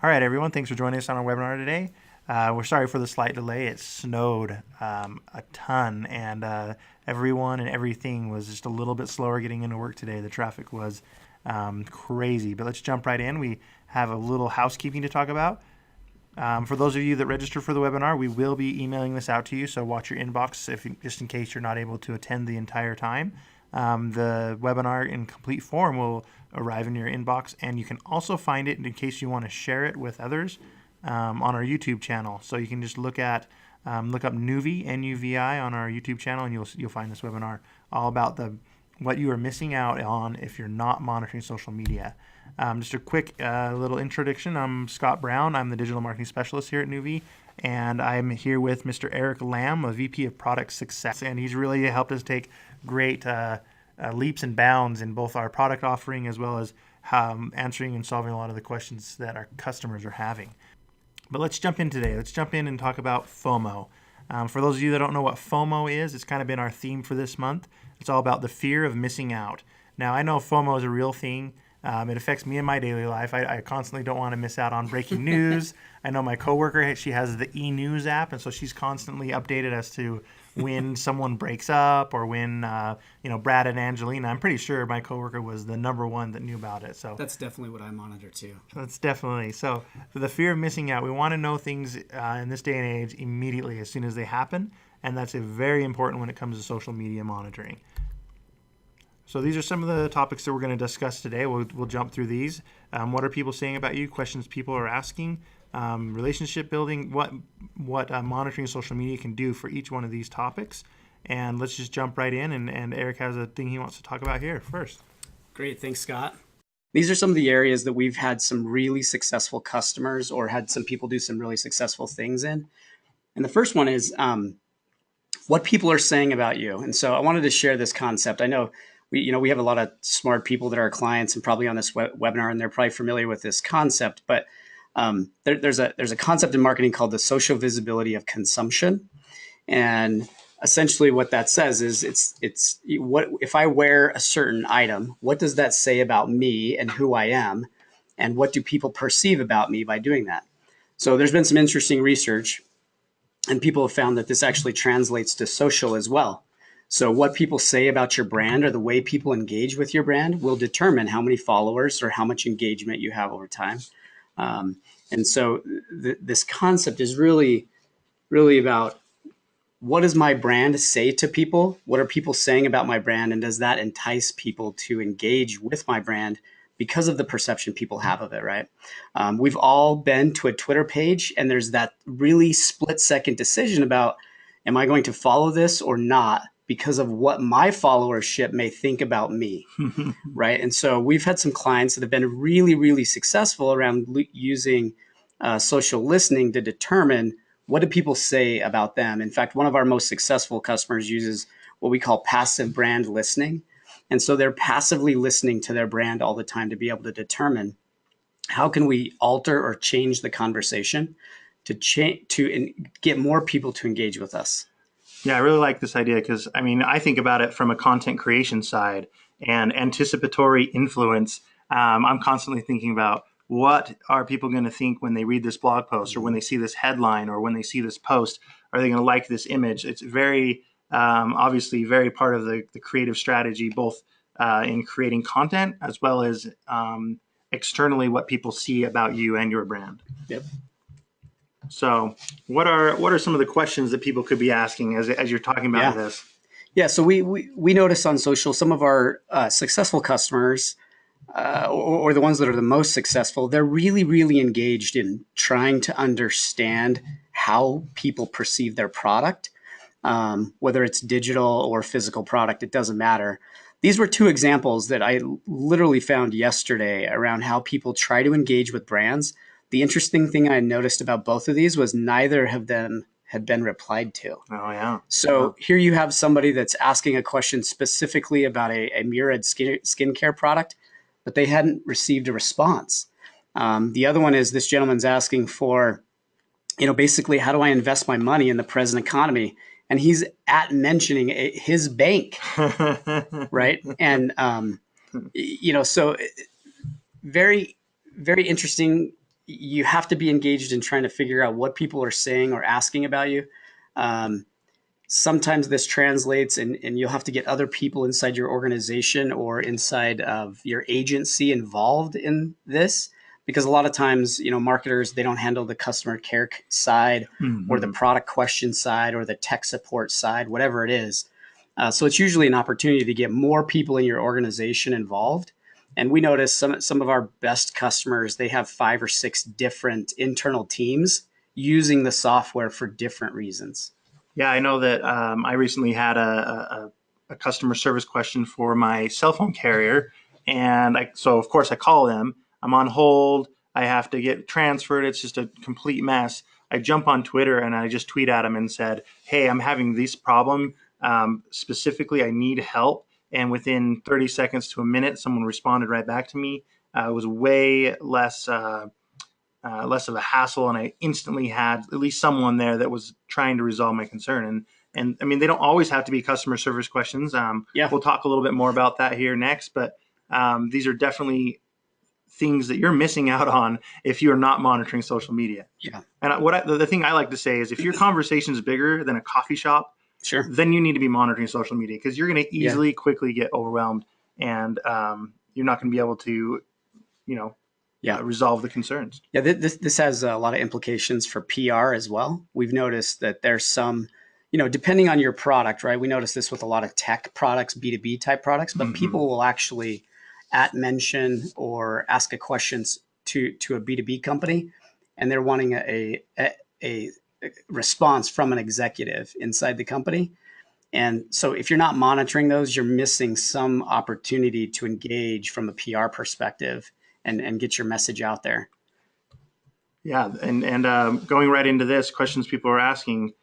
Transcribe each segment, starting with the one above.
All right, everyone. Thanks for joining us on our webinar today. We're sorry for the slight delay. It snowed a ton, and everyone and everything was just a little bit slower getting into work today. The traffic was crazy. But let's jump right in. We have a little housekeeping to talk about. For those of you that register for the webinar, we will be emailing this out to you, so watch your inbox just in case you're not able to attend the entire time. The webinar in complete form will arrive in your inbox, and you can also find it in case you want to share it with others on our YouTube channel. So you can just look up Nuvi, N-U-V-I, on our YouTube channel, and you'll find this webinar all about what you are missing out on if you're not monitoring social media. Just a quick little introduction. I'm Scott Brown. I'm the digital marketing specialist here at Nuvi, and I'm here with Mr. Eric Lamb, a VP of Product Success, and he's really helped us take great leaps and bounds in both our product offering as well as answering and solving a lot of the questions that our customers are having. But let's jump in today. Let's jump in and talk about FOMO. For those of you that don't know what FOMO is, it's kind of been our theme for this month. It's all about the fear of missing out. Now, I know FOMO is a real thing. It affects me in my daily life. I constantly don't want to miss out on breaking news. I know my coworker, she has the e-news app, and so she's constantly updated as to when someone breaks up or when, Brad and Angelina. I'm pretty sure my coworker was the number one that knew about it. So that's definitely what I monitor too. That's definitely. So for the fear of missing out, we want to know things in this day and age immediately as soon as they happen, and that's very important when it comes to social media monitoring. So these are some of the topics that we're going to discuss today. We'll jump through these. What are people saying about you? Questions people are asking. Relationship building. What monitoring social media can do for each one of these topics. And let's just jump right in. And Eric has a thing he wants to talk about here first. Great. Thanks, Scott. These are some of the areas that we've had some really successful customers or had some people do some really successful things in. And the first one is what people are saying about you. And so I wanted to share this concept. I know we have a lot of smart people that are our clients and probably on this webinar, and they're probably familiar with this concept. But there's a concept in marketing called the social visibility of consumption, and essentially what that says is it's what if I wear a certain item, what does that say about me and who I am, and what do people perceive about me by doing that? So there's been some interesting research, and people have found that this actually translates to social as well. So what people say about your brand or the way people engage with your brand will determine how many followers or how much engagement you have over time. And so this concept is really, really about what does my brand say to people? What are people saying about my brand? And does that entice people to engage with my brand because of the perception people have of it, right? We've all been to a Twitter page, and there's that really split-second decision about, am I going to follow this or not? Because of what my followership may think about me, right? And so we've had some clients that have been really, really successful around using social listening to determine what do people say about them. In fact, one of our most successful customers uses what we call passive brand listening. And so they're passively listening to their brand all the time to be able to determine how can we alter or change the conversation to get more people to engage with us. Yeah, I really like this idea because, I think about it from a content creation side and anticipatory influence. I'm constantly thinking about what are people going to think when they read this blog post or when they see this headline or when they see this post? Are they going to like this image? It's very, obviously, very part of the creative strategy, both in creating content as well as externally what people see about you and your brand. Yep. So what are some of the questions that people could be asking as you're talking about this? Yeah, so we notice on social some of our successful customers or the ones that are the most successful, they're really, really engaged in trying to understand how people perceive their product, whether it's digital or physical product, it doesn't matter. These were two examples that I literally found yesterday around how people try to engage with brands. The interesting thing I noticed about both of these was neither of them had been replied to. Oh, yeah. So here you have somebody that's asking a question specifically about a Murad skincare product, but they hadn't received a response. The other one is this gentleman's asking for, basically, how do I invest my money in the present economy? And he's mentioning his bank, right? And, so very, very interesting. you have to be engaged in trying to figure out what people are saying or asking about you. Um, Sometimes this translates and you'll have to get other people inside your organization or inside of your agency involved in this, because a lot of times, marketers, they don't handle the customer care side or the Mm-hmm. product question side or the tech support side, whatever it is. So it's usually an opportunity to get more people in your organization involved. And we notice some of our best customers, they have 5 or 6 different internal teams using the software for different reasons. Yeah, I know that I recently had a customer service question for my cell phone carrier. And so of course I call them. I'm on hold. I have to get transferred. It's just a complete mess. I jump on Twitter and I just tweet at them and said, "Hey, I'm having this problem. Specifically, I need help." And within 30 seconds to a minute, someone responded right back to me. It was way less of a hassle, and I instantly had at least someone there that was trying to resolve my concern. And I mean, they don't always have to be customer service questions. Yeah. We'll talk a little bit more about that here next, but these are definitely things that you're missing out on if you're not monitoring social media. Yeah. And the thing I like to say is, if your conversation is bigger than a coffee shop, Sure. then you need to be monitoring social media, because you're going to Yeah. easily, quickly get overwhelmed, and you're not going to be able to, Yeah. resolve the concerns. Yeah. This has a lot of implications for PR as well. We've noticed that there's some, depending on your product, right? We notice this with a lot of tech products, B2B type products, but people will actually at mention or ask a questions to a B2B company, and they're wanting a response from an executive inside the company. And so if you're not monitoring those, you're missing some opportunity to engage from a PR perspective and get your message out there. Yeah, and going right into this, questions people are asking,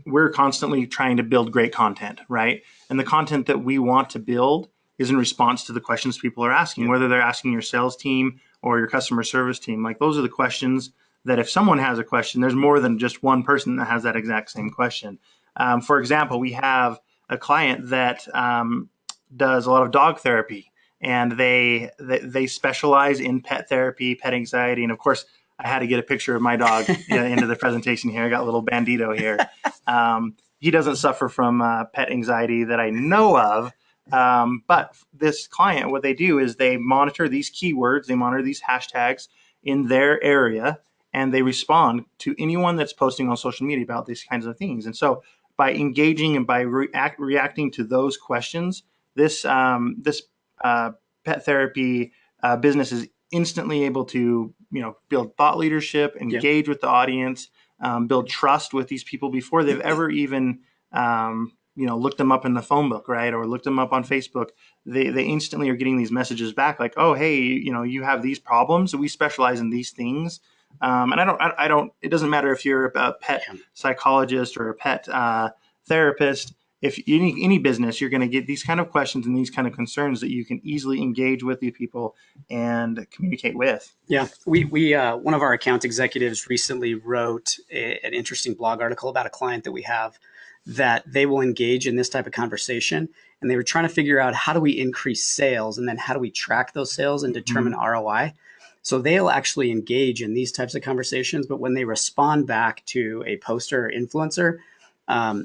we're constantly trying to build great content, right? And the content that we want to build is in response to the questions people are asking, whether they're asking your sales team or your customer service team. Like, those are the questions that if someone has a question, there's more than just one person that has that exact same question. For example, we have a client that does a lot of dog therapy, and they specialize in pet therapy, pet anxiety, and of course, I had to get a picture of my dog into the presentation here. I got a little Bandito here. He doesn't suffer from pet anxiety that I know of. But this client, what they do is they monitor these keywords, they monitor these hashtags in their area, and they respond to anyone that's posting on social media about these kinds of things. And so by engaging and by reacting to those questions, this pet therapy business is instantly able to build thought leadership, engage with the audience, build trust with these people before they've ever even looked them up in the phone book, right, or looked them up on Facebook. They instantly are getting these messages back like, "Oh, hey, you have these problems. We specialize in these things." And I don't. It doesn't matter if you're a pet psychologist or a pet therapist. If any business, you're going to get these kind of questions and these kind of concerns that you can easily engage with the people and communicate with. Yeah, we one of our account executives recently wrote an interesting blog article about a client that we have that they will engage in this type of conversation, and they were trying to figure out, how do we increase sales, and then how do we track those sales and determine ROI. So they'll actually engage in these types of conversations, but when they respond back to a poster or influencer,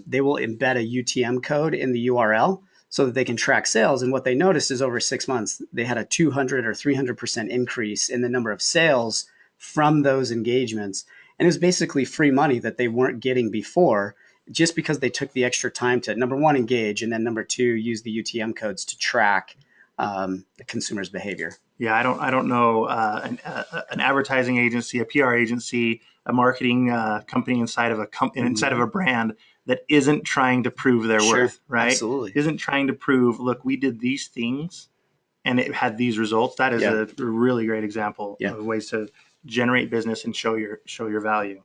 they will embed a UTM code in the URL so that they can track sales. And what they noticed is, over 6 months, they had a 200 or 300% increase in the number of sales from those engagements. And it was basically free money that they weren't getting before, just because they took the extra time to, number one, engage, and then number two, use the UTM codes to track the consumer's behavior. Yeah, I don't know an advertising agency, a PR agency, a marketing company inside of inside of a brand that isn't trying to prove their worth, right? Absolutely. Isn't trying to prove, look, we did these things and it had these results. That is a really great example of ways to generate business and show your value.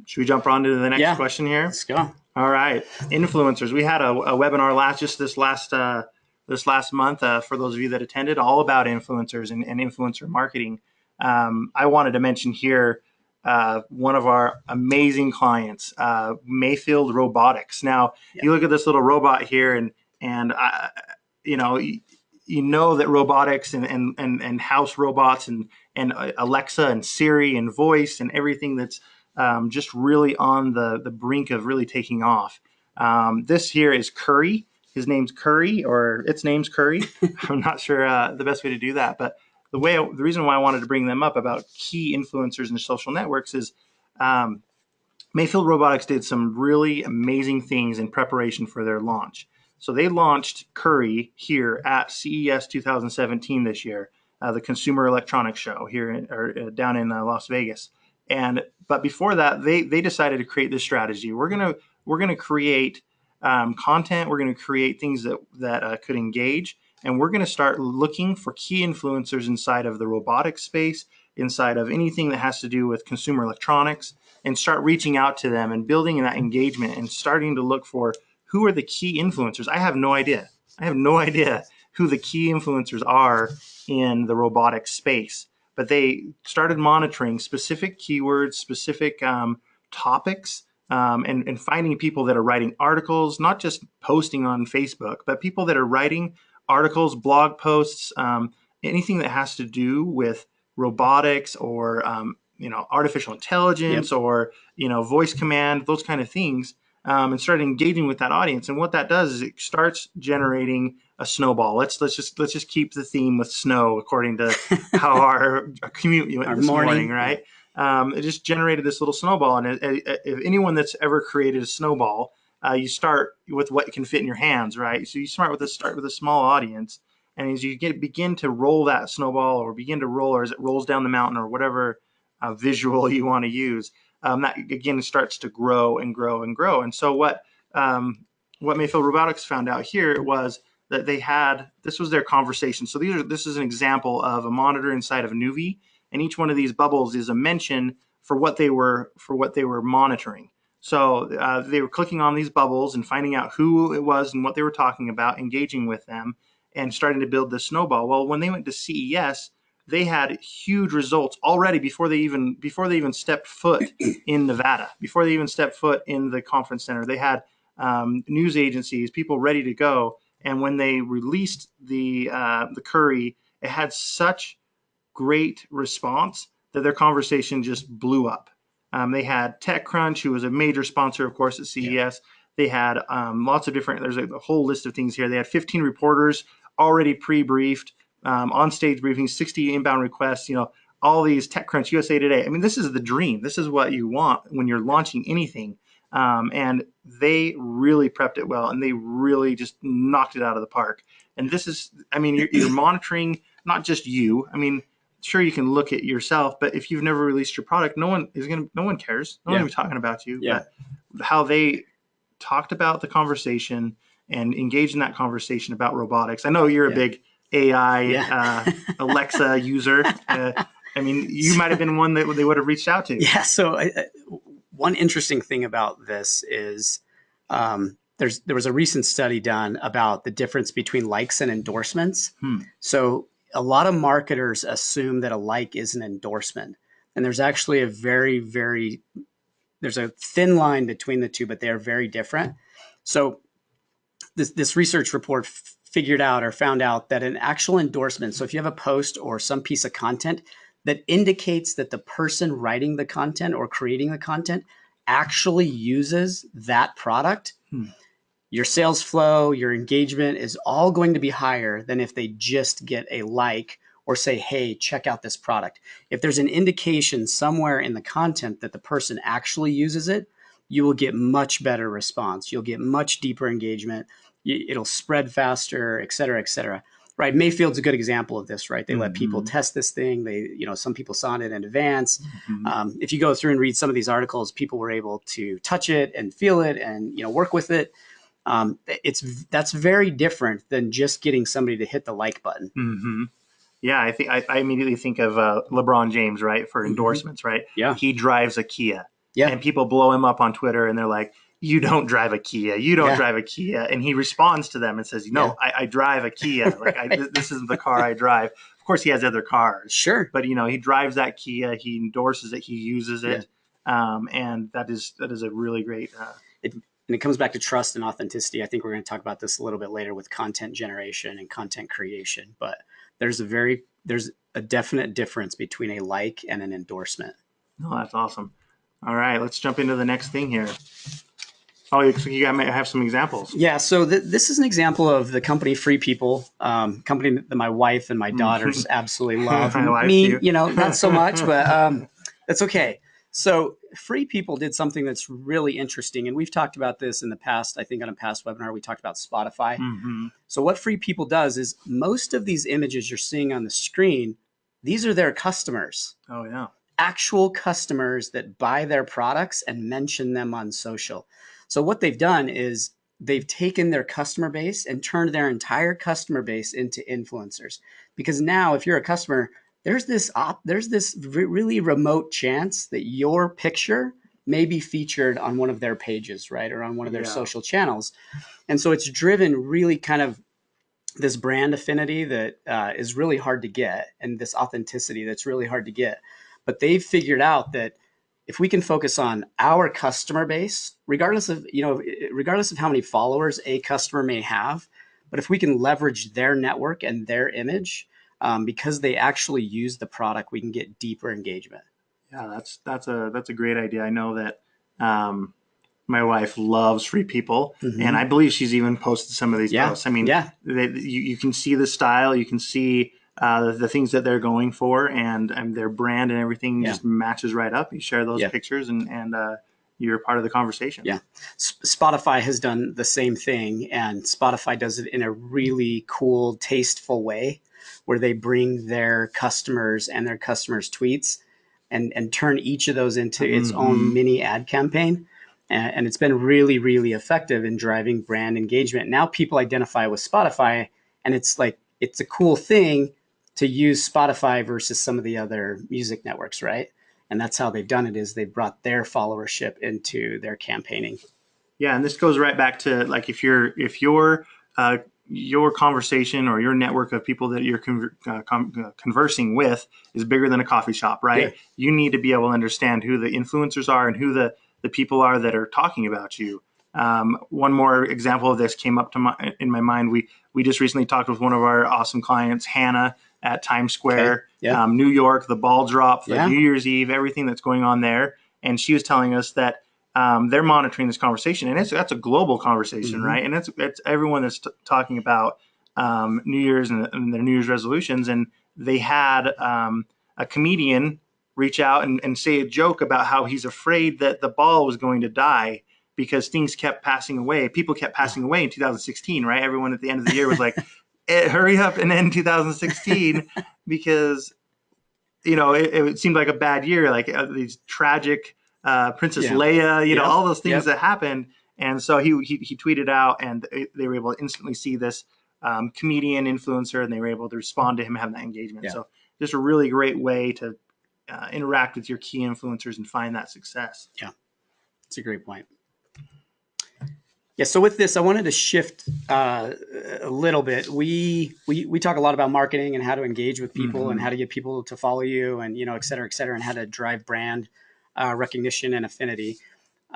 Should we jump on to the next question here? Let's go. All right, influencers. We had a webinar this last month, for those of you that attended, all about influencers and influencer marketing. I wanted to mention here one of our amazing clients, Mayfield Robotics. Now, you look at this little robot here, and you know that robotics and house robots and Alexa and Siri and voice and everything that's just really on the brink of really taking off. This here is Curry. His name's Curry, or its name's Curry. I'm not sure the best way to do that, but the reason why I wanted to bring them up about key influencers in social networks is Mayfield Robotics did some really amazing things in preparation for their launch. So they launched Curry here at CES 2017 this year, the Consumer Electronics Show here down in Las Vegas. But before that, they decided to create this strategy. We're gonna create content. We're gonna create things that could engage, and we're gonna start looking for key influencers inside of the robotics space, inside of anything that has to do with consumer electronics, and start reaching out to them and building that engagement and starting to look for who are the key influencers. I have no idea. I have no idea who the key influencers are in the robotics space, but they started monitoring specific keywords, specific topics, and finding people that are writing articles, not just posting on Facebook, but people that are writing articles, blog posts, anything that has to do with robotics or artificial intelligence or voice command, those kind of things, and start engaging with that audience. And what that does is it starts generating a snowball. Let's just keep the theme with snow according to how our commute went this morning, right? It just generated this little snowball. And if anyone that's ever created a snowball, you start with what can fit in your hands, right? So you start with a small audience. And as you begin to roll that snowball, or begin to roll, or as it rolls down the mountain, or whatever visual you want to use, that again starts to grow and grow and grow. And so what Mayfield Robotics found out here was that this was their conversation. So this is an example of a monitor inside of Nuvi, and each one of these bubbles is a mention for what they were monitoring. So they were clicking on these bubbles and finding out who it was and what they were talking about, engaging with them, and starting to build this snowball. Well, when they went to CES, they had huge results already before they even stepped foot in Nevada, before they even stepped foot in the conference center. They had news agencies, people ready to go, and when they released the Curry, it had such great response that their conversation just blew up. They had TechCrunch, who was a major sponsor, of course, at CES. Yeah. They had lots of different, there's a whole list of things here. They had 15 reporters already pre-briefed, on-stage briefings, 60 inbound requests, all these TechCrunch, USA Today. I mean, this is the dream. This is what you want when you're launching anything. And they really prepped it well, and they really just knocked it out of the park. And this is, I mean, you're monitoring not just you. I mean, sure, you can look at yourself, but if you've never released your product, no one cares. No one's going to be talking about you. Yeah. But how they talked about the conversation and engaged in that conversation about robotics. I know you're a big AI Alexa user. I mean, you might have been one that they would have reached out to. Yeah. So one interesting thing about this is there was a recent study done about the difference between likes and endorsements. So a lot of marketers assume that a like is an endorsement. And there's actually there's a thin line between the two, but they are very different. So this research report found out that an actual endorsement, so if you have a post or some piece of content that indicates that the person writing the content or creating the content actually uses that product, your sales flow, your engagement is all going to be higher than if they just get a like or say, hey, check out this product. If there's an indication somewhere in the content that the person actually uses it, you will get much better response. You'll get much deeper engagement. It'll spread faster, et cetera, right? Mayfield's a good example of this, right? They let people test this thing. Some people saw it in advance. If you go through and read some of these articles, people were able to touch it and feel it and, work with it. That's very different than just getting somebody to hit the like button. Mm-hmm. Yeah, I think I immediately think of LeBron James, right, for endorsements, right? Yeah, he drives a Kia, and people blow him up on Twitter, and they're like, "You don't drive a Kia, you don't drive a Kia," and he responds to them and says, "No, I drive a Kia. Like this is the car I drive." Of course, he has other cars, sure, but he drives that Kia, he endorses it, he uses it, and that is a really great. And it comes back to trust and authenticity. I think we're going to talk about this a little bit later with content generation and content creation. But there's a definite difference between a like and an endorsement. Oh, that's awesome. All right, let's jump into the next thing here. Oh, so you might have some examples. Yeah, so this is an example of the company Free People, company that my wife and my daughters absolutely love. Me, too. Not so much, but that's okay. So Free People did something that's really interesting, and we've talked about this in the past. I think on a past webinar we talked about Spotify. Mm-hmm. So what Free People does is most of these images you're seeing on the screen, these are their customers. Oh, yeah. Actual customers that buy their products and mention them on social. So what they've done is they've taken their customer base and turned their entire customer base into influencers. Because now if you're a customer, there's this really remote chance that your picture may be featured on one of their pages, right? Or on one of their social channels. And so it's driven really kind of this brand affinity that is really hard to get, and this authenticity that's really hard to get. But they've figured out that if we can focus on our customer base, regardless of how many followers a customer may have, but if we can leverage their network and their image, because they actually use the product, we can get deeper engagement. Yeah, that's a great idea. I know that my wife loves Free People, and I believe she's even posted some of these posts. I mean, you can see the style, you can see the things that they're going for, and their brand and everything just matches right up. You share those pictures, and you're part of the conversation. Yeah. Spotify has done the same thing, and Spotify does it in a really cool, tasteful way where they bring their customers and their customers' tweets and turn each of those into its own mini ad campaign. And it's been really, really effective in driving brand engagement. Now people identify with Spotify, and it's a cool thing to use Spotify versus some of the other music networks, right? And that's how they've done it, is they've brought their followership into their campaigning. Yeah, and this goes right back to like if your conversation or your network of people that you're conversing with is bigger than a coffee shop, right? Yeah. You need to be able to understand who the influencers are and who the people are that are talking about you. One more example of this came up in my mind. We just recently talked with one of our awesome clients, Hannah, at Times Square, New York, the ball drop, the New Year's Eve, everything that's going on there. And she was telling us that they're monitoring this conversation, and that's a global conversation, right? And it's everyone that's talking about New Year's and their New Year's resolutions. And they had a comedian reach out and say a joke about how he's afraid that the ball was going to die because things kept passing away. People kept passing away in 2016, right? Everyone at the end of the year was like, hurry up and end 2016 because, it seemed like a bad year, like these tragic Princess Leia, all those things that happened. And so he tweeted out, and they were able to instantly see this comedian influencer, and they were able to respond to him having that engagement. So just a really great way to interact with your key influencers and find that success. Yeah, it's a great point. Yeah, so with this, I wanted to shift a little bit. We talk a lot about marketing and how to engage with people and how to get people to follow you, and et cetera, and how to drive brand recognition and affinity.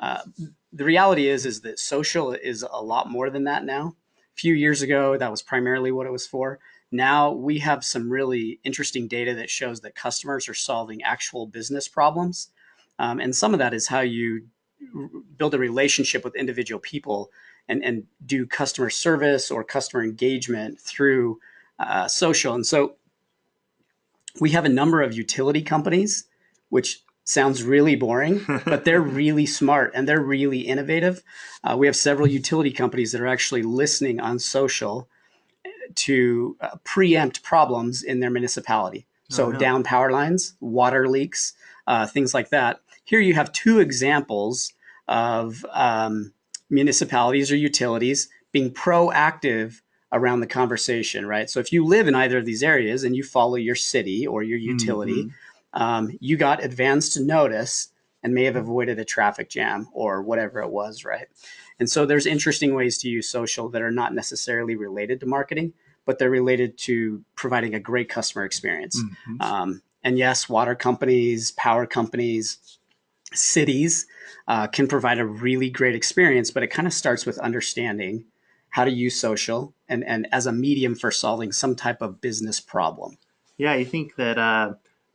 The reality is that social is a lot more than that now. A few years ago, that was primarily what it was for. Now we have some really interesting data that shows that customers are solving actual business problems. And some of that is how you build a relationship with individual people and do customer service or customer engagement through social. And so we have a number of utility companies, which sounds really boring, but they're really smart and they're really innovative. We have several utility companies that are actually listening on social to preempt problems in their municipality. So down power lines, water leaks, things like that. Here you have two examples of municipalities or utilities being proactive around the conversation, right? So if you live in either of these areas and you follow your city or your utility, you got advanced notice and may have avoided a traffic jam or whatever it was, right? And so there's interesting ways to use social that are not necessarily related to marketing, but they're related to providing a great customer experience. And yes, water companies, power companies, cities can provide a really great experience, but it kind of starts with understanding how to use social and as a medium for solving some type of business problem. Yeah, you think that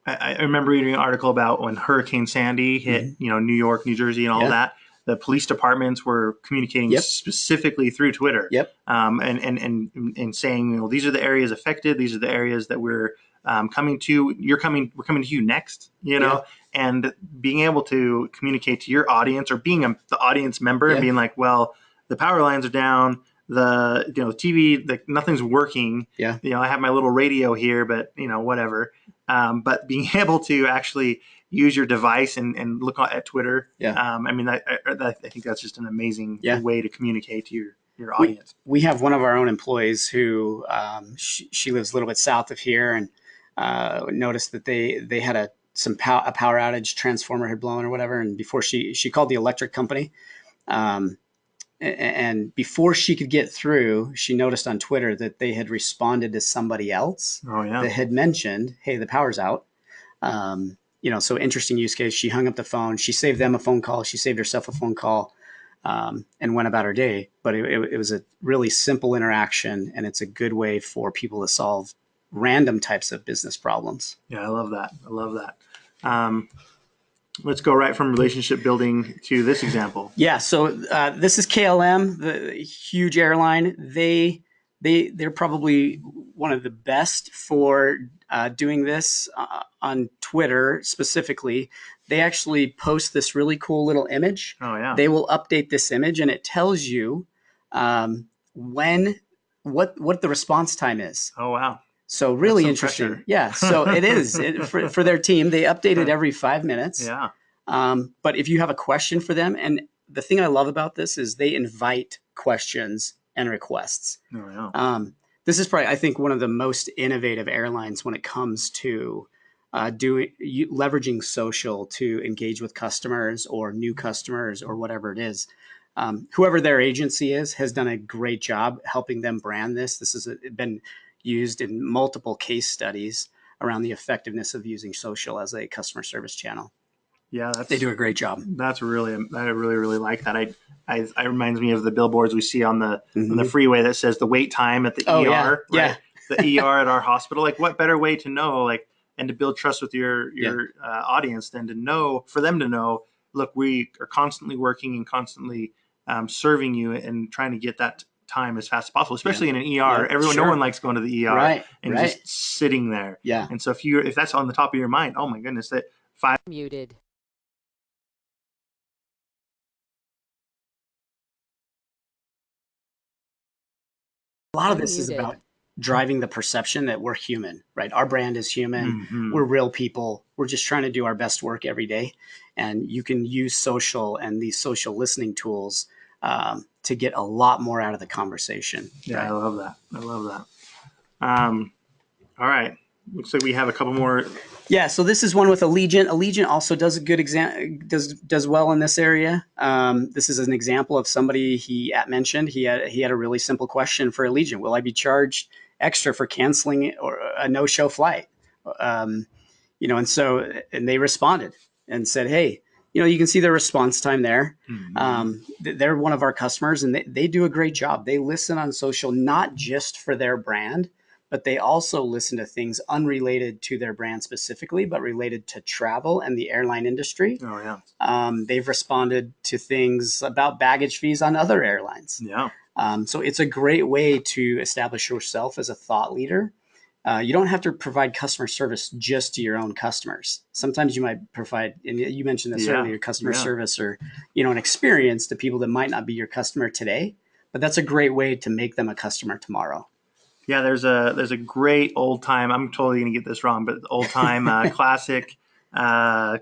I remember reading an article about when Hurricane Sandy hit, Mm-hmm. New York, New Jersey, and all Yeah. that. The police departments were communicating Yep. specifically through Twitter, Yep. and saying, these are the areas affected. These are the areas that we're coming to. We're coming to you next. Yeah. And being able to communicate to your audience, or being the audience member, and Yeah. being like, well, the power lines are down. The TV, nothing's working. Yeah. I have my little radio here, but whatever. But being able to actually use your device and look at Twitter. Yeah. I think that's just an amazing Yeah. way to communicate to your We audience. we have one of our own employees who she lives a little bit south of here, and noticed that they had a power outage, transformer had blown or whatever, and before she called the electric company. Um, and before she could get through, she noticed on Twitter that they had responded to somebody else Oh yeah. that had mentioned, "Hey, the power's out." So interesting use case. She hung up the phone. She saved them a phone call. She saved herself a phone call, and went about her day. But it was a really simple interaction, and it's a good way for people to solve random types of business problems. Yeah, I love that. I love that. Let's go right from relationship building to this example. Yeah. So this is KLM, the huge airline. They're probably one of the best for doing this on Twitter specifically. They actually post this really cool little image. Oh yeah. They will update this image, and it tells you when what the response time is. Oh wow. So really That's some interesting. pressure. Yeah. So it is for their team. They update it every 5 minutes. Yeah. But if you have a question for them, and the thing I love about this is they invite questions and requests. Oh yeah. This is probably, I think, one of the most innovative airlines when it comes to leveraging social to engage with customers or new customers or whatever it is. Whoever their agency is has done a great job helping them brand this. This has been used in multiple case studies around the effectiveness of using social as a customer service channel. Yeah, They do a great job. I really like that. It reminds me of the billboards we see on the Mm-hmm. freeway that says the wait time at the Oh, ER, yeah. right? Yeah. The ER at our hospital. Like, what better way to know, and to build trust with your audience than for them to know, look, we are constantly working and constantly serving you and trying to get that time as fast as possible, especially in an ER. No one likes going to the ER Right. just sitting there. Yeah. And so if that's on the top of your mind, oh my goodness, that Muted. A lot of this is Unmuted. about driving the perception that we're human, right? Our brand is human. Mhm. We're real people. We're just trying to do our best work every day. And you can use social and these social listening tools to get a lot more out of the conversation. Yeah, right? I love that. All right. Looks like we have a couple more. Yeah, so this is one with Allegiant. Allegiant also does a good does well in this area. This is an example of somebody he mentioned. He had a really simple question for Allegiant: will I be charged extra for canceling or a no-show flight? And they responded and said, hey, you can see their response time there. Mm-hmm. They're one of our customers, and they do a great job. They listen on social not just for their brand, but they also listen to things unrelated to their brand specifically, but related to travel and the airline industry. Oh yeah. They've responded to things about baggage fees on other airlines. Yeah. So it's a great way to establish yourself as a thought leader. You don't have to provide customer service just to your own customers. Sometimes you might provide, and you mentioned this earlier, customer service or an experience to people that might not be your customer today, but that's a great way to make them a customer tomorrow. Yeah, there's a great old time. I'm totally gonna get this wrong, but old time classic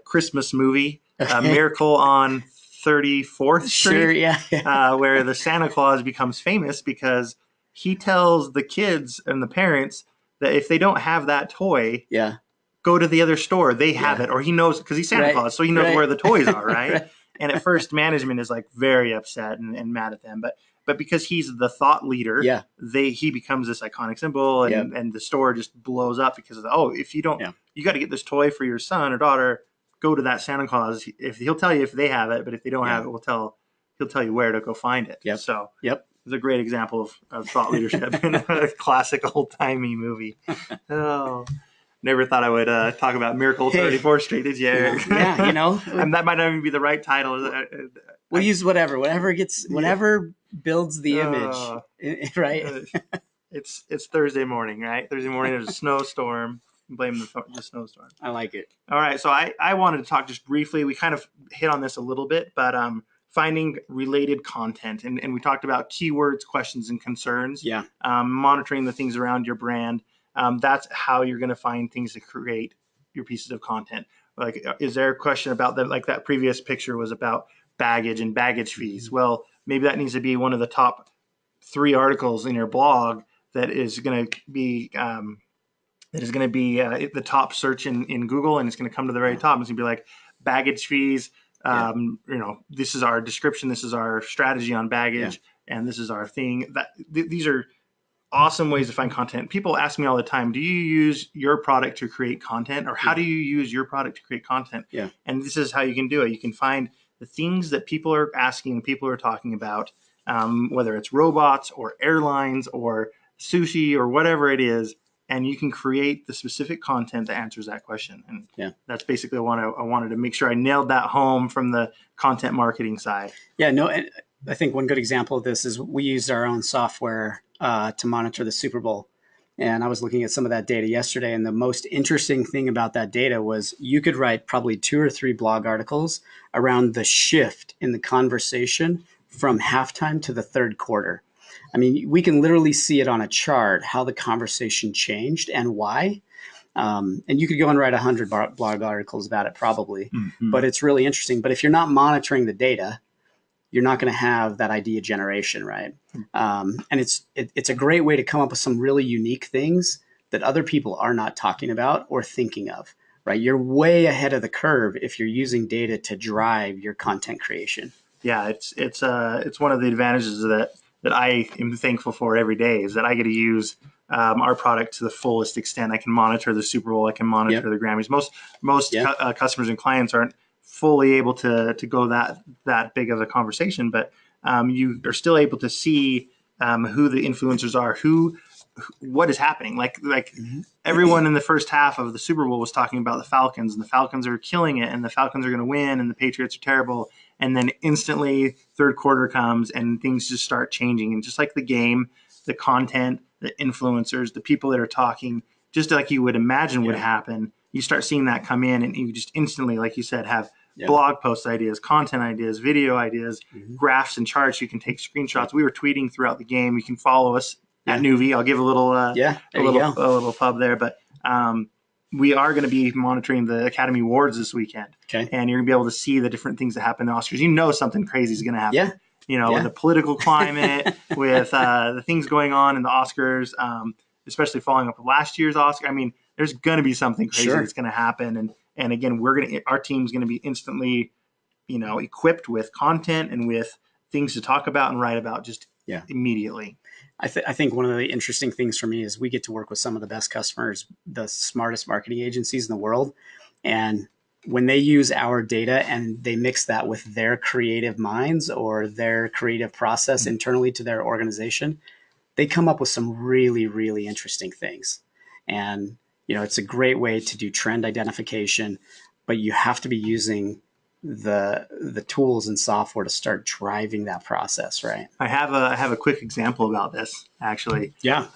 Christmas movie, Miracle on 34th Street. Sure, yeah. Where the Santa Claus becomes famous because he tells the kids and the parents that if they don't have that toy, Yeah. go to the other store. They have it, or he knows because he's Santa Claus, so he knows where the toys are, right? Right. And at first, management is very upset and mad at them, but because he's the thought leader, Yeah. he becomes this iconic symbol, and the store just blows up because of if you don't, you got to get this toy for your son or daughter go to that Santa Claus. If he'll tell you if they have it, but if they don't have Yeah. it, he'll tell you where to go find it. Yep. So Yep. it's a great example of thought leadership in a classic old timey movie. Oh, never thought I would talk about Miracle Hey. 34th Street, did you, Eric? Yeah, you know, And that might not even be the right title. we'll use whatever builds the image, right? It's Thursday morning, right? Thursday morning, there's a snowstorm. Blame the snowstorm. I like it. All right, so I wanted to talk just briefly. We kind of hit on this a little bit, but finding related content. And we talked about keywords, questions, and concerns. Yeah. Monitoring the things around your brand. That's how you're going to find things to create your pieces of content. Like, is there a question about that? Like that previous picture was about baggage and baggage fees. Mm-hmm. Well, maybe that needs to be one of the top 3 articles in your blog that is going to be the top search in Google, and it's going to come to the very top. It's going to be like baggage fees. This is our description. This is our strategy on baggage, and this is our thing. These are awesome ways to find content. People ask me all the time, do you use your product to create content, or how do you use your product to create content? Yeah. And this is how you can do it. You can find the things that people are asking, people are talking about, whether it's robots or airlines or sushi or whatever it is, and you can create the specific content that answers that question. And that's basically what I wanted to make sure I nailed that home from the content marketing side. Yeah, no, and I think one good example of this is we used our own software to monitor the Super Bowl. And I was looking at some of that data yesterday, and the most interesting thing about that data was you could write probably 2 or 3 blog articles around the shift in the conversation from halftime to the third quarter. I mean, we can literally see it on a chart, how the conversation changed and why. And you could go and write 100 blog articles about it probably, but it's really interesting. But if you're not monitoring the data, you're not going to have that idea generation, right? And it's a great way to come up with some really unique things that other people are not talking about or thinking of, right? You're way ahead of the curve if you're using data to drive your content creation. Yeah, it's one of the advantages that I am thankful for every day is that I get to use our product to the fullest extent. I can monitor the Super Bowl. I can monitor the Grammys. Most customers and clients aren't fully able to go that big of a conversation, but you are still able to see who the influencers are, what is happening. Like everyone in the first half of the Super Bowl was talking about the Falcons, and the Falcons are killing it, and the Falcons are going to win, and the Patriots are terrible. And then instantly third quarter comes and things just start changing. And just like the game, the content, the influencers, the people that are talking, just like you would imagine would happen, you start seeing that come in, and you just instantly, like you said, have blog post ideas, content ideas, video ideas, graphs and charts. You can take screenshots. We were tweeting throughout the game. You can follow us at Nuvi. I'll give a little little pub there, but we are going to be monitoring the Academy Awards this weekend. Okay. And you're going to be able to see the different things that happen in the Oscars. You know something crazy is going to happen. Yeah. With the political climate, with the things going on in the Oscars, especially following up with last year's Oscar. I mean, there's going to be something crazy that's going to happen. And again, our team's going to be instantly, equipped with content and with things to talk about and write about just immediately. I think one of the interesting things for me is we get to work with some of the best customers, the smartest marketing agencies in the world. And when they use our data and they mix that with their creative minds or their creative process internally to their organization, they come up with some really, really interesting things. And, it's a great way to do trend identification, but you have to be using the tools and software to start driving that process, right? I have a quick example about this, actually. Yeah.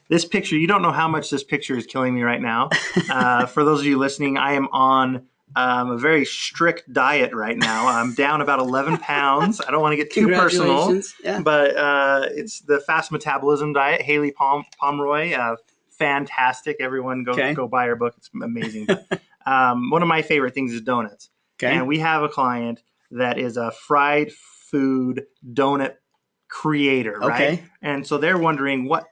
This picture, you don't know how much this picture is killing me right now. For those of you listening, I am on a very strict diet right now. I'm down about 11 pounds. I don't want to get too personal, but it's the fast metabolism diet. Haley Pomeroy, fantastic. Everyone go buy her book. It's amazing. One of my favorite things is donuts. Okay. And we have a client that is a fried food donut creator, right? Okay. And so they're wondering what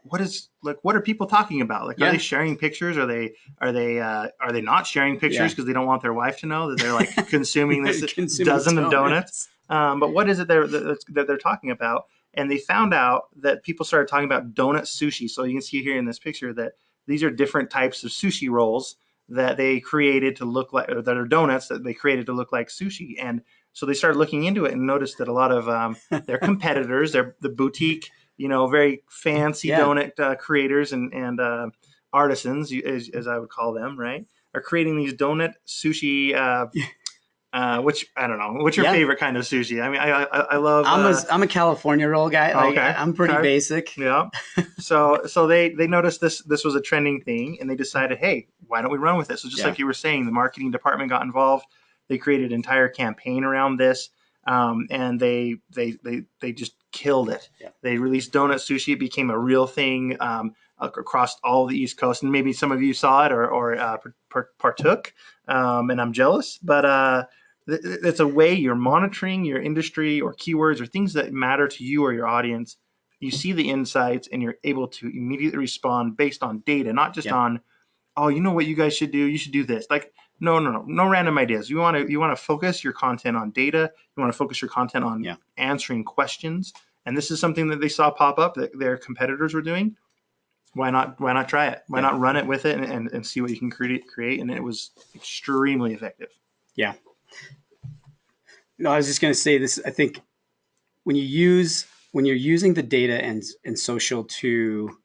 are people talking about? Like, are they sharing pictures? Are they not sharing pictures because they don't want their wife to know that they're like consuming this dozen of donuts? But what is it that they're talking about? And they found out that people started talking about donut sushi. So you can see here in this picture that these are different types of sushi rolls that they created to look like, or that are donuts that they created to look like sushi. And so they started looking into it and noticed that a lot of their competitors, the boutique, very fancy Yeah. donut creators and artisans, as I would call them, right, are creating these donut sushi. Which I don't know. What's your Yeah. favorite kind of sushi? I mean, I love. I'm a California roll guy. Like Okay. I'm pretty Okay. basic. Yeah. So they noticed this was a trending thing, and they decided, hey, why don't we run with it? So just Yeah. like you were saying, the marketing department got involved. They created an entire campaign around this, and they just killed it. Yeah. They released donut sushi. It became a real thing across all the East Coast, and maybe some of you saw it or partook. And I'm jealous, but it's a way you're monitoring your industry or keywords or things that matter to you or your audience. You see the insights and you're able to immediately respond based on data, not just Yeah. on, oh, you know what you guys should do? You should do this. Like, no random ideas. You want to focus your content on data. You want to focus your content on Yeah. answering questions. And this is something that they saw pop up that their competitors were doing. Why not try it? Why Yeah. not run it with it and see what you can create? And it was extremely effective. Yeah. No, I was just going to say this. I think when you're using the data and social to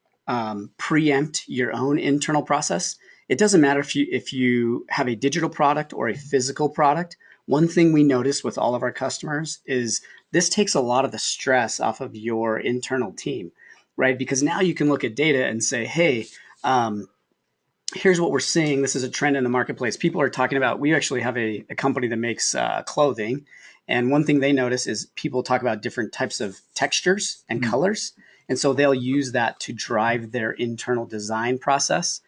preempt your own internal process, it doesn't matter if you have a digital product or a physical product. One thing we notice with all of our customers is this takes a lot of the stress off of your internal team, right? Because now you can look at data and say, hey, here's what we're seeing. This is a trend in the marketplace. People are talking about, we actually have a company that makes clothing. And one thing they notice is people talk about different types of textures and colors. And so they'll use that to drive their internal design process.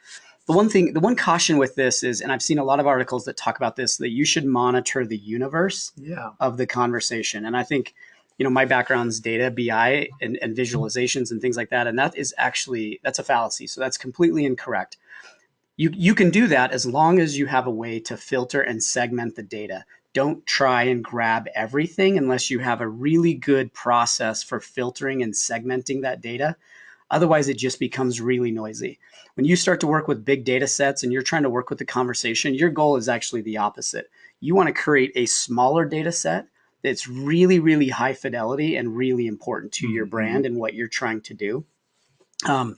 The one caution with this is, and I've seen a lot of articles that talk about this, that you should monitor the universe of the conversation. And I think, my background's data, BI, and visualizations and things like that. And that's a fallacy. So that's completely incorrect. You can do that as long as you have a way to filter and segment the data. Don't try and grab everything unless you have a really good process for filtering and segmenting that data. Otherwise, it just becomes really noisy. When you start to work with big data sets and you're trying to work with the conversation, your goal is actually the opposite. You want to create a smaller data set that's really, really high fidelity and really important to your brand and what you're trying to do. So,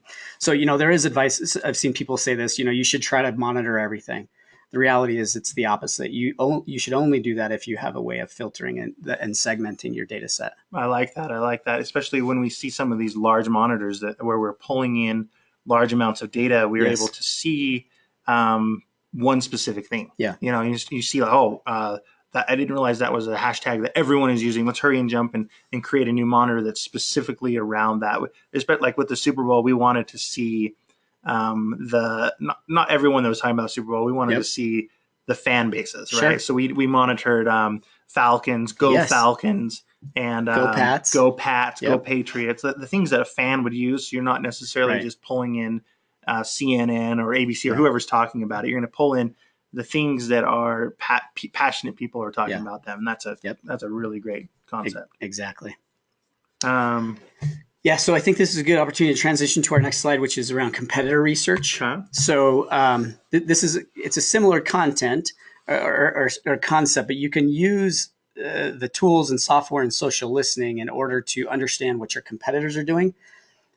there is advice. I've seen people say this, you should try to monitor everything. The reality is it's the opposite. You should only do that if you have a way of filtering and segmenting your data set. I like that, especially when we see some of these large monitors where we're pulling in large amounts of data. We're able to see one specific thing. Yeah. You see, that I didn't realize that was a hashtag that everyone is using. Let's hurry and jump and create a new monitor that's specifically around that. Especially like with the Super Bowl, we wanted to see not everyone that was talking about the Super Bowl. We wanted to see the fan bases, right? So we monitored Falcons, Falcons, and Go Pats, Go Patriots. The things that a fan would use. So you're not necessarily just pulling in CNN or ABC or whoever's talking about it. You're going to pull in the things that are passionate people are talking about them. And that's a really great concept. Exactly. Yeah, so I think this is a good opportunity to transition to our next slide, which is around competitor research. Okay. So it's a similar content or concept, but you can use the tools and software and social listening in order to understand what your competitors are doing.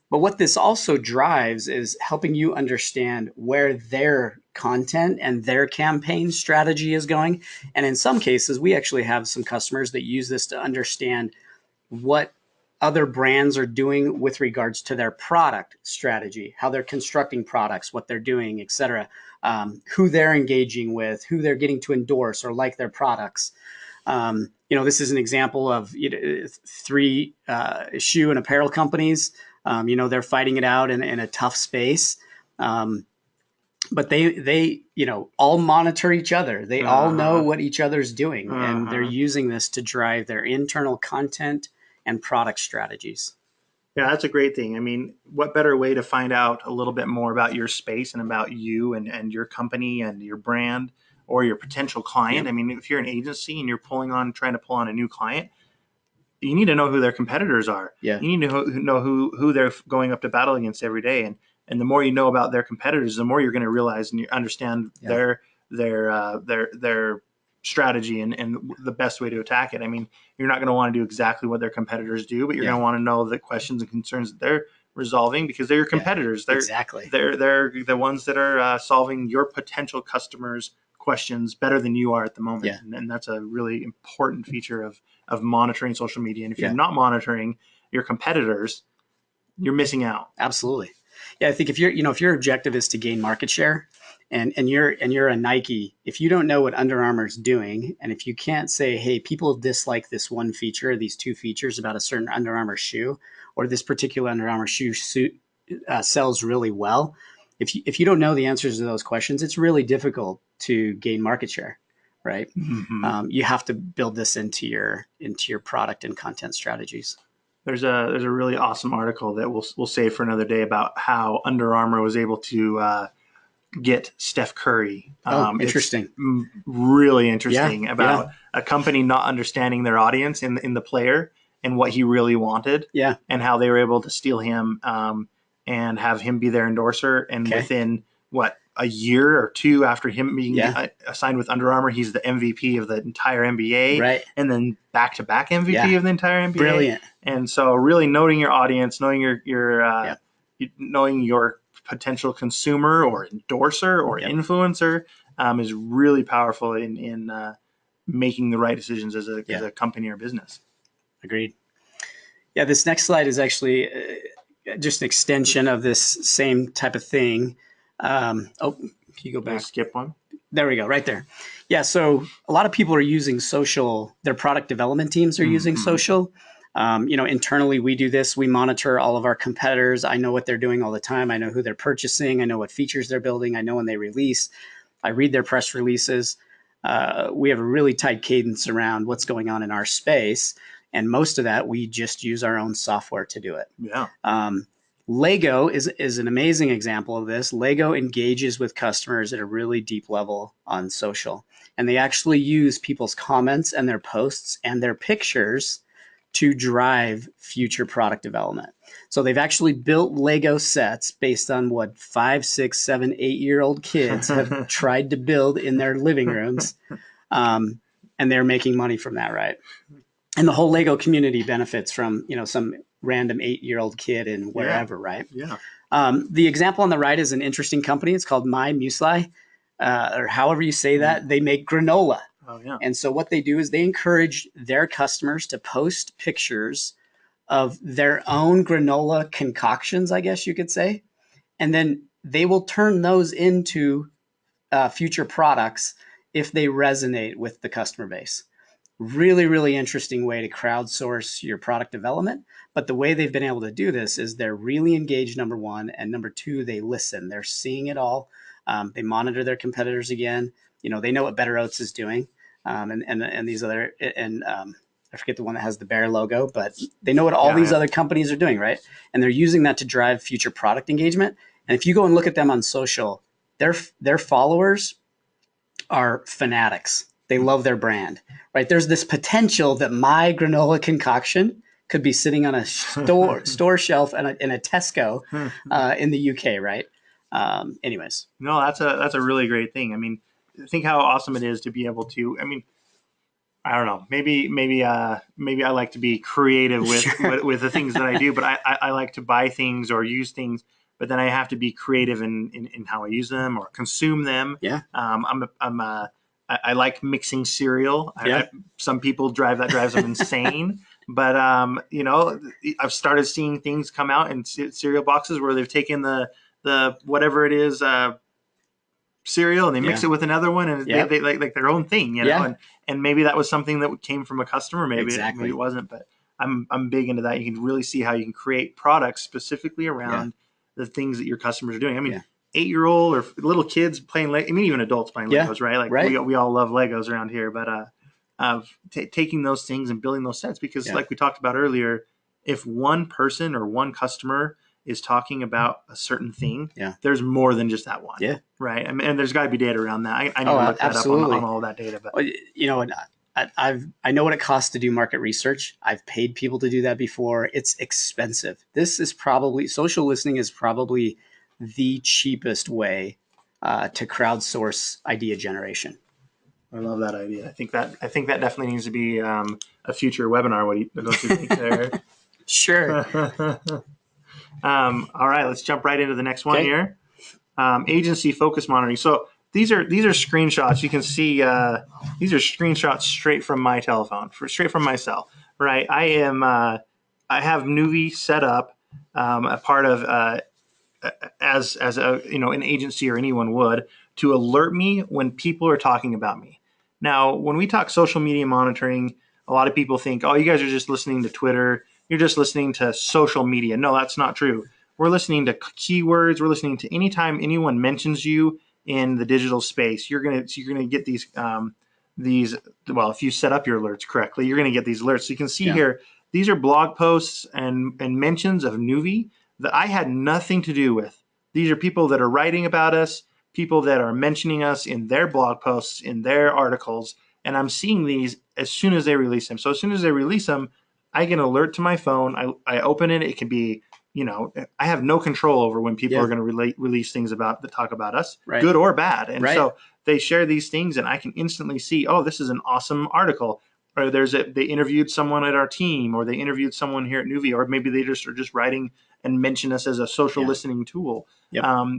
But what this also drives is helping you understand where their content and their campaign strategy is going. And in some cases, we actually have some customers that use this to understand what other brands are doing with regards to their product strategy, how they're constructing products, what they're doing, et cetera, who they're engaging with, who they're getting to endorse or like their products. This is an example of three shoe and apparel companies. They're fighting it out in a tough space. But they all monitor each other. They all know what each other's doing, and they're using this to drive their internal content and product strategies. Yeah, that's a great thing. I mean, what better way to find out a little bit more about your space and about you and your company and your brand or your potential client? Yep. I mean, if you're an agency and you're trying to pull on a new client, you need to know who their competitors are. Yeah. You need to know who they're going up to battle against every day. And And the more you know about their competitors, the more you're going to realize and you understand their strategy and the best way to attack it. I mean, you're not going to want to do exactly what their competitors do, but you're going to want to know the questions and concerns that they're resolving, because they're your competitors. Exactly. They're the ones that are solving your potential customers' questions better than you are at the moment. And that's a really important feature of monitoring social media. And if you're not monitoring your competitors, you're missing out. Absolutely. Yeah, I think if your objective is to gain market share, and you're a Nike, if you don't know what Under Armour's doing, and if you can't say, hey, people dislike this one feature, these two features about a certain Under Armour shoe, or this particular Under Armour shoe sells really well, if you don't know the answers to those questions, it's really difficult to gain market share, right? Mm-hmm. You have to build this into your product and content strategies. There's a really awesome article that we'll save for another day about how Under Armour was able to get Steph Curry. Interesting. It's really interesting about a company not understanding their audience in the player and what he really wanted. And how they were able to steal him and have him be their endorser. And within a year or two after him being assigned with Under Armour, he's the MVP of the entire NBA. Right. And then back-to-back MVP of the entire NBA. Brilliant. And so really knowing your audience, knowing knowing your potential consumer or endorser or influencer is really powerful in making the right decisions as a company or business. Agreed. Yeah, this next slide is actually just an extension of this same type of thing. Can you go back? Skip one. There we go, right there. Yeah, so a lot of people are using social. Their product development teams are using social. Internally, we do this. We monitor all of our competitors. I know what they're doing all the time. I know who they're purchasing. I know what features they're building. I know when they release. I read their press releases. We have a really tight cadence around what's going on in our space. And most of that, we just use our own software to do it. Yeah. Lego is an amazing example of this. Lego engages with customers at a really deep level on social. And they actually use people's comments and their posts and their pictures to drive future product development. So they've actually built Lego sets based on what 5, 6, 7, 8-year-old kids have tried to build in their living rooms. And they're making money from that, right? And the whole Lego community benefits from, some random 8-year-old kid in wherever, right? Yeah. The example on the right is an interesting company. It's called My Muesli, or however you say that. They make granola. Oh, yeah. And so what they do is they encourage their customers to post pictures of their own granola concoctions, I guess you could say. And then they will turn those into future products if they resonate with the customer base. Really, really interesting way to crowdsource your product development. But the way they've been able to do this is they're really engaged, number one. And number two, they listen. They're seeing it all. They monitor their competitors again. They know what Better Oats is doing. And these other, I forget the one that has the bear logo, but they know what all these other companies are doing, right? And they're using that to drive future product engagement. And if you go and look at them on social, their followers are fanatics. They love their brand, right? There's this potential that my granola concoction could be sitting on a store shelf in a Tesco in the UK, right? Anyways. No, that's a really great thing. I mean, think how awesome it is to be able to. I mean, I don't know. Maybe I like to be creative with the things that I do, but I like to buy things or use things, but then I have to be creative in how I use them or consume them. Yeah. I like mixing cereal. Some people drives them insane. But I've started seeing things come out in cereal boxes where they've taken the whatever it is cereal and they mix it with another one and they like their own thing, and maybe that was something that came from a customer. Maybe it wasn't, but I'm big into that. You can really see how you can create products specifically around the things that your customers are doing. I mean, 8-year-old or little kids playing I mean, even adults playing Legos, right? Like we all love Legos around here, but taking those things and building those sets, because like we talked about earlier, if one person or one customer is talking about a certain thing, there's more than just that one. Yeah. Right. I mean, and there's got to be data around that. I need to look that up on all that data. But I know what it costs to do market research. I've paid people to do that before. It's expensive. This is probably social listening is probably the cheapest way to crowdsource idea generation. I love that idea. I think that definitely needs to be a future webinar. Don't you think there? Sure. All right, let's jump right into the next one Okay. here. Agency focus monitoring. So these are screenshots. You can see these are screenshots straight from my telephone, straight from my cell. Right. I have Nuvi set up, a part of as a an agency or anyone would, to alert me when people are talking about me. Now, when we talk social media monitoring, a lot of people think, oh, you guys are just listening to Twitter. You're just listening to social media. No, that's not true. We're listening to keywords. We're listening to anytime anyone mentions you in the digital space. You're gonna get these. Well, if you set up your alerts correctly, you're gonna get these alerts. So you can see here, these are blog posts and mentions of Nuvi that I had nothing to do with. These are people that are writing about us, people that are mentioning us in their blog posts, in their articles, and I'm seeing these as soon as they release them. So as soon as they release them, I get an alert to my phone. I open it. It can be, I have no control over when people are going to release things that talk about us, good or bad. And so they share these things, and I can instantly see, oh, this is an awesome article. Or they interviewed someone at our team, or they interviewed someone here at Nuvi, or maybe they are just writing and mention us as a social listening tool.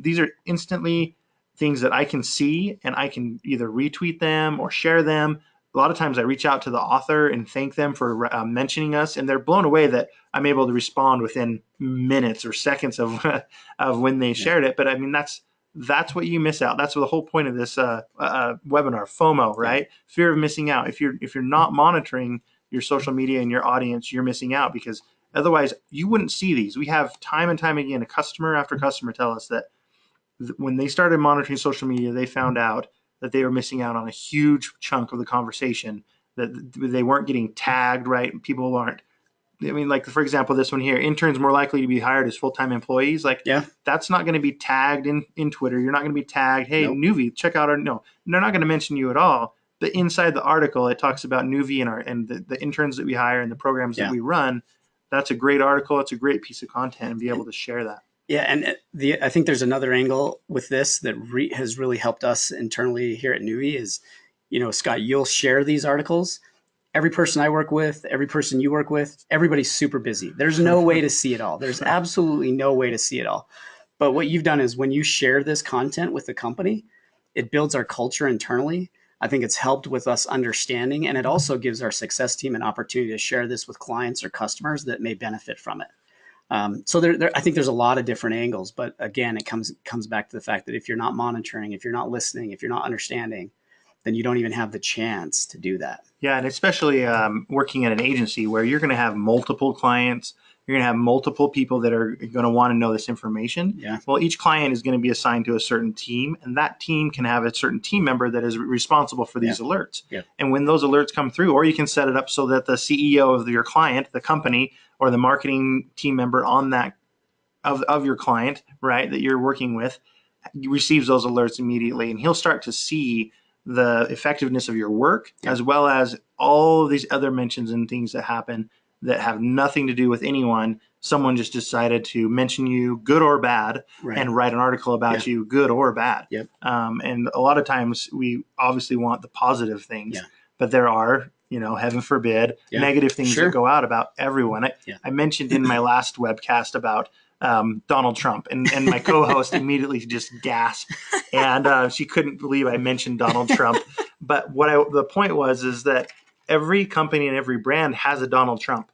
These are instantly things that I can see, and I can either retweet them or share them. A lot of times I reach out to the author and thank them for mentioning us, and they're blown away that I'm able to respond within minutes or seconds of of when they shared it. But I mean, that's what you miss out. That's what the whole point of this webinar, FOMO, right? Fear of missing out. If you're not monitoring your social media and your audience, you're missing out, because otherwise you wouldn't see these. We have time and time again, a customer after customer tell us that when they started monitoring social media, they found out that they were missing out on a huge chunk of the conversation, that they weren't getting tagged right. People aren't. I mean, like, for example, this one here, interns more likely to be hired as full-time employees. Like, that's not going to be tagged in Twitter. You're not going to be tagged, hey, Nuvi, check out our, no, they're not going to mention you at all. But inside the article, it talks about Nuvi and the interns that we hire and the programs that we run. That's a great article. It's a great piece of content, and be able to share that. Yeah, and I think there's another angle with this that has really helped us internally here at Nuvi is, Scott, you'll share these articles. Every person I work with, every person you work with, everybody's super busy. There's no way to see it all. There's absolutely no way to see it all. But what you've done is when you share this content with the company, it builds our culture internally. I think it's helped with us understanding, and it also gives our success team an opportunity to share this with clients or customers that may benefit from it. So I think there's a lot of different angles, but again, it comes back to the fact that if you're not monitoring, if you're not listening, if you're not understanding, then you don't even have the chance to do that. Yeah, and especially working at an agency where you're going to have multiple clients, you're going to have multiple people that are going to want to know this information. Yeah. Well, each client is going to be assigned to a certain team, and that team can have a certain team member that is responsible for these alerts. Yeah. And when those alerts come through, or you can set it up so that the CEO of your client, the company, or the marketing team member on that of your client, right, that you're working with, receives those alerts immediately, and he'll start to see the effectiveness of your work, as well as all of these other mentions and things that happen that have nothing to do with anyone. Someone just decided to mention you, good or bad, and write an article about you, good or bad. And a lot of times we obviously want the positive things, but there are, heaven forbid, negative things that go out about everyone. I mentioned in my last webcast about Donald Trump, and my co-host immediately just gasped, and she couldn't believe I mentioned Donald Trump. But the point is that every company and every brand has a Donald Trump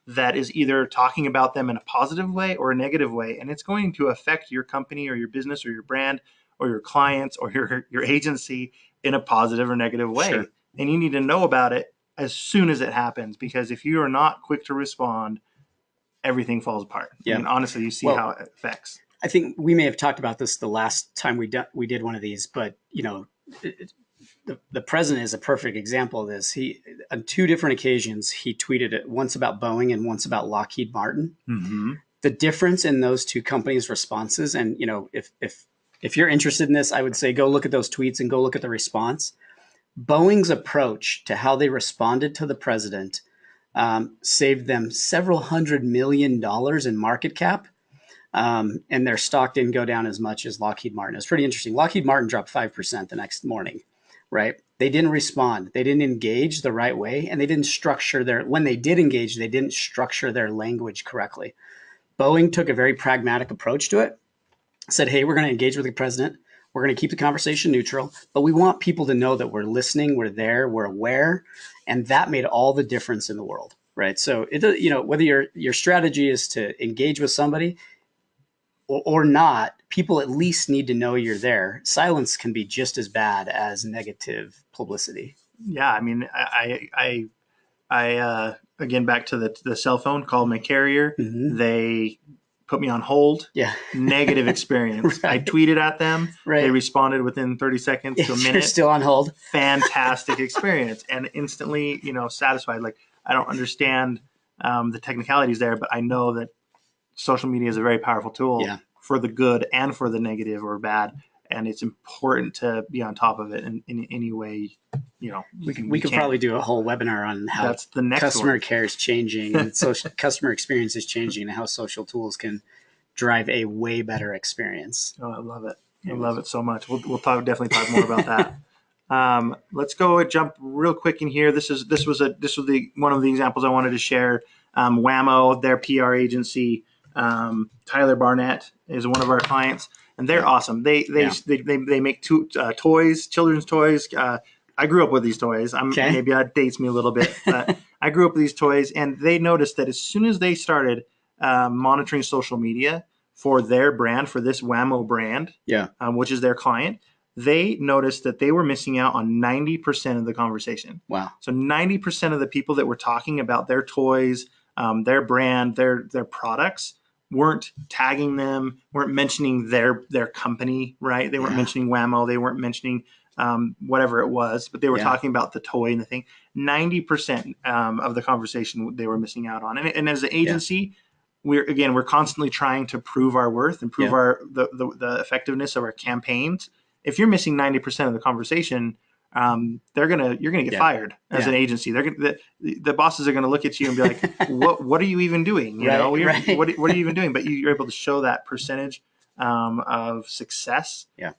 that is either talking about them in a positive way or a negative way, and it's going to affect your company or your business or your brand or your clients or your agency in a positive or negative way. Sure. And you need to know about it as soon as it happens, because if you are not quick to respond, everything falls apart. I mean, honestly, you see how it affects. I think we may have talked about this the last time we did one of these, but the president is a perfect example of this. He, on two different occasions, he tweeted it, once about Boeing and once about Lockheed Martin. Mm-hmm. The difference in those two companies' responses, and if you're interested in this, I would say go look at those tweets and go look at the response. Boeing's approach to how they responded to the president saved them several $100 million in market cap. and their stock didn't go down as much as Lockheed Martin. It was pretty interesting. Lockheed Martin dropped 5% the next morning, right? They didn't respond. They didn't engage the right way, and they didn't structure when they did engage, they didn't structure their language correctly. Boeing took a very pragmatic approach to it, said, hey, we're going to engage with the president. We're going to keep the conversation neutral, but we want people to know that we're listening, we're there, we're aware. And that made all the difference in the world, right? So, whether your strategy is to engage with somebody or not, people at least need to know you're there. Silence can be just as bad as negative publicity. Yeah, I mean, I again, back to the cell phone, called my carrier. Mm-hmm. They put me on hold. Yeah. Negative experience. Right. I tweeted at them. Right. They responded within 30 seconds to a minute. You're still on hold. Fantastic experience. And instantly, satisfied. Like, I don't understand the technicalities there, but I know that social media is a very powerful tool for the good and for the negative or bad. And it's important to be on top of it in any way, we could probably do a whole webinar on how that's the next customer care is changing and customer experience is changing and how social tools can drive a way better experience. Oh, I love it. I love it so much. We'll definitely talk more about that. Let's go jump real quick in here. This was one of the examples I wanted to share. Whamo, their PR agency, Tyler Barnett is one of our clients, and they're awesome. They make toys, children's toys. I grew up with these toys. Maybe that dates me a little bit, but I grew up with these toys, and they noticed that as soon as they started monitoring social media for their brand, for this Whamo brand, which is their client, they noticed that they were missing out on 90% of the conversation. Wow. So 90% of the people that were talking about their toys, their brand, their products, weren't tagging them, weren't mentioning their company, right? They weren't mentioning Whamo. They weren't mentioning whatever it was, but they were talking about the toy and the thing. 90% of the conversation they were missing out on. And as an agency, we're constantly trying to prove our worth and prove the effectiveness of our campaigns. If you're missing 90% of the conversation, you're gonna get fired as an agency. The bosses are gonna look at you and be like, "What are you even doing? What are you even doing?" But you're able to show that percentage of success. Yeah,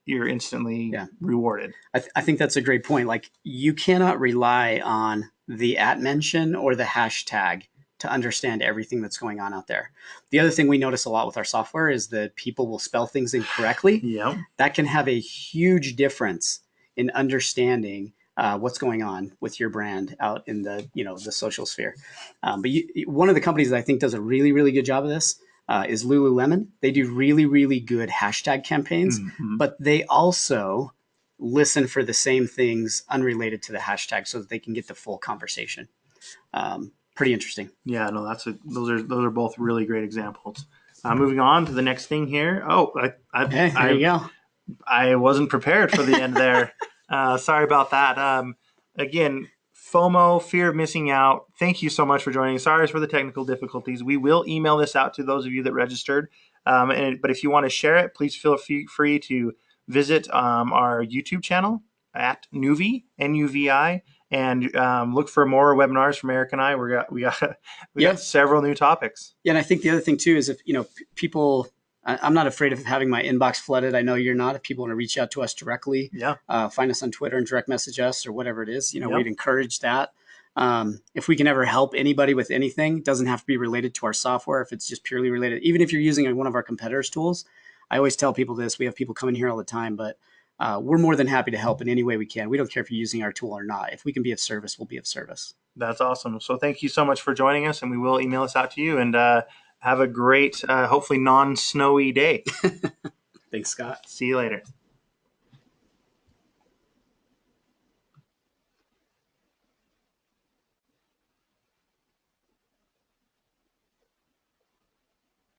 you're instantly rewarded. I think that's a great point. Like, you cannot rely on the @mention or the hashtag to understand everything that's going on out there. The other thing we notice a lot with our software is that people will spell things incorrectly. Yeah, that can have a huge difference in understanding what's going on with your brand out in the social sphere. But one of the companies that I think does a really, really good job of this is Lululemon. They do really, really good hashtag campaigns, but they also listen for the same things unrelated to the hashtag so that they can get the full conversation. Pretty interesting. Yeah, no, those are both really great examples. Moving on to the next thing here. Oh, there you go. I wasn't prepared for the end there. Sorry about that. Again, FOMO, fear of missing out. Thank you so much for joining. Sorry for the technical difficulties. We will email this out to those of you that registered. But if you want to share it, please feel free to visit our YouTube channel at Nuvi, Nuvi, and look for more webinars from Eric and I. We got several new topics. Yeah, and I think the other thing too is if people. I'm not afraid of having my inbox flooded. I know you're not. If people want to reach out to us directly, find us on Twitter and direct message us or whatever it is. We'd encourage that. If we can ever help anybody with anything, it doesn't have to be related to our software. If it's just purely related, even if you're using one of our competitors' tools, I always tell people this. We have people coming here all the time, but we're more than happy to help in any way we can. We don't care if you're using our tool or not. If we can be of service, we'll be of service. That's awesome. So thank you so much for joining us, and we will email this out to you. And have a great, hopefully non-snowy day. Thanks, Scott. See you later.